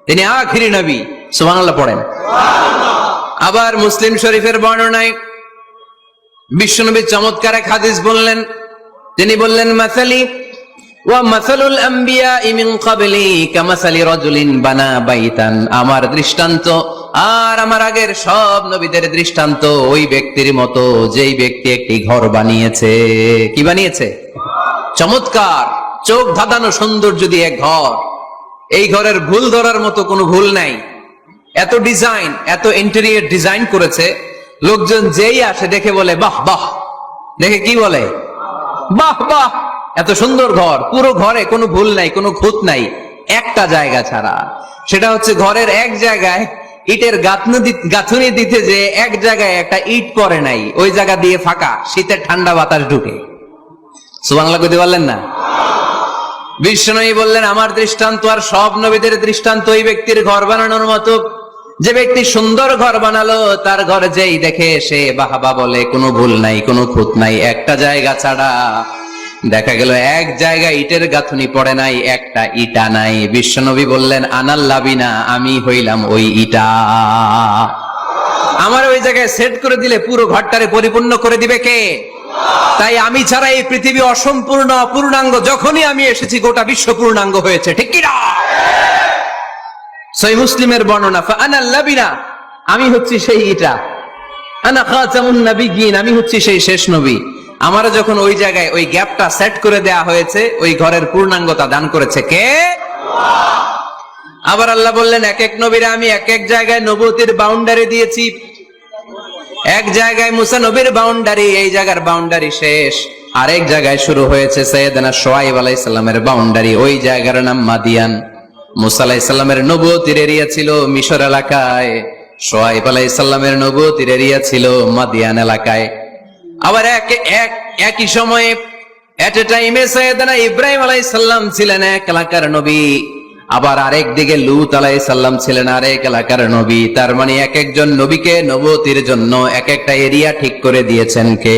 তিনি আখিরি নবী। সুবহানাল্লাহ পড়েন। আবার মুসলিম শরীফের বর্ণনায় বিশ্বনবী চমৎকার এক হাদিস বললেন। তিনি বললেন, মাসালি ওয়া মাসালুল আম্বিয়াই মিন ক্বাবলি কামাসালি রাজুলিন বানা বাইতান। আমার দৃষ্টান্ত আর আমার আগের সব নবীদের দৃষ্টান্ত ওই ব্যক্তির মতো যেই ব্যক্তি একটি ঘর বানিয়েছে। কি বানিয়েছে? চমৎকার, চোখ ধাঁধানো সৌন্দর্য দিয়ে এক ঘর। এই ঘরের ভুল ধরার মতো কোনো ভুল নাই। এত ডিজাইন, এত ইন্টেরিয়র ডিজাইন করেছে, লোকজন যেই আসে দেখে বলে বাহ বাহ। দেখে কি বলে? বাহ বাহ। এত সুন্দর ঘর, পুরো ঘরে কোনো ভুল নাই, কোনো খুঁত নাই, একটা জায়গা ছাড়া। সেটা হচ্ছে ঘরের এক জায়গায় ইটের গাঁথুনি দিতে যে এক জায়গায় একটা ইট পড়ে নাই, ওই জায়গা দিয়ে ফাঁকা, শীতের ঠান্ডা বাতাস ঢুকে। সুবহানাল্লাহ কইতে পারলেন না? বিশ্বনবী বললেন, আমার দৃষ্টান্ত আর সব নবীদের দৃষ্টান্ত ওই ব্যক্তির ঘর বানানোর মতো। যে ব্যক্তি সুন্দর ঘর বানালো, তার ঘর যেই দেখে সে বাহবা বলে, কোনো ভুল নাই, কোনো খুঁত নাই, একটা জায়গা ছাড়া। দেখা গেল এক জায়গায় ইটের গাঁথুনি পড়ে নাই, একটা ইটা নাই। বিশ্বনবী বললেন, আনাল লাবিনা, আমি হইলাম ওই ইটা। আমার ওই জায়গায় সেট করে দিলে পুরো ঘরটারে পরিপূর্ণ করে দিবে কে? তাই আমি ছাড়া এই পৃথিবী অসম্পূর্ণ, অপূর্ণাঙ্গ। যখনই আমি এসেছি গোটা বিশ্ব পূর্ণাঙ্গ হয়েছে। ঠিক কি না? সহিহ মুসলিমের বর্ণনা, ফাআনাল লাবিনা, আমি হচ্ছি সেই ইটা। আনা খাতামুন নাবিয়্যিন, আমি হচ্ছি সেই শেষ নবী। আমারও যখন ওই জায়গায় ওই গ্যাপটা সেট করে দেয়া হয়েছে, ওই ঘরের পূর্ণাঙ্গতা দান করেছে কে? আবার আল্লাহ বললেন, এক এক নবীরা আমি এক এক জায়গায় নবুয়তের বাউন্ডারি দিয়েছি। এক জায়গায় মুসা নবীর বাউন্ডারি, এই জায়গার বাউন্ডারি শেষ। আরেক জায়গায় শুরু হয়েছে সাইয়েদনা শুআয়ব আলাইহিস সালামের বাউন্ডারি, ওই জায়গার নাম মাদিয়ান। মুসা আলাইহিস সালামের নবুয়তের এরিয়া ছিল মিশর এলাকায়, শুআয়ব আলাইহিস সালামের নবুয়তের এরিয়া ছিল মাদিয়ান এলাকায়। আবার একই সময়ে এট এ টাইমে সাইয়েদনা ইব্রাহিম আলাইহিস সালাম ছিলেন এক এলাকার নবী, আবার আরেক দিকে লূত আলাইহিস সালাম ছিলেন আরেক এলাকার নবী। তার মানে এক একজন নবীকে নবুয়তের জন্য এক একটা এরিয়া ঠিক করে দিয়েছেন কে?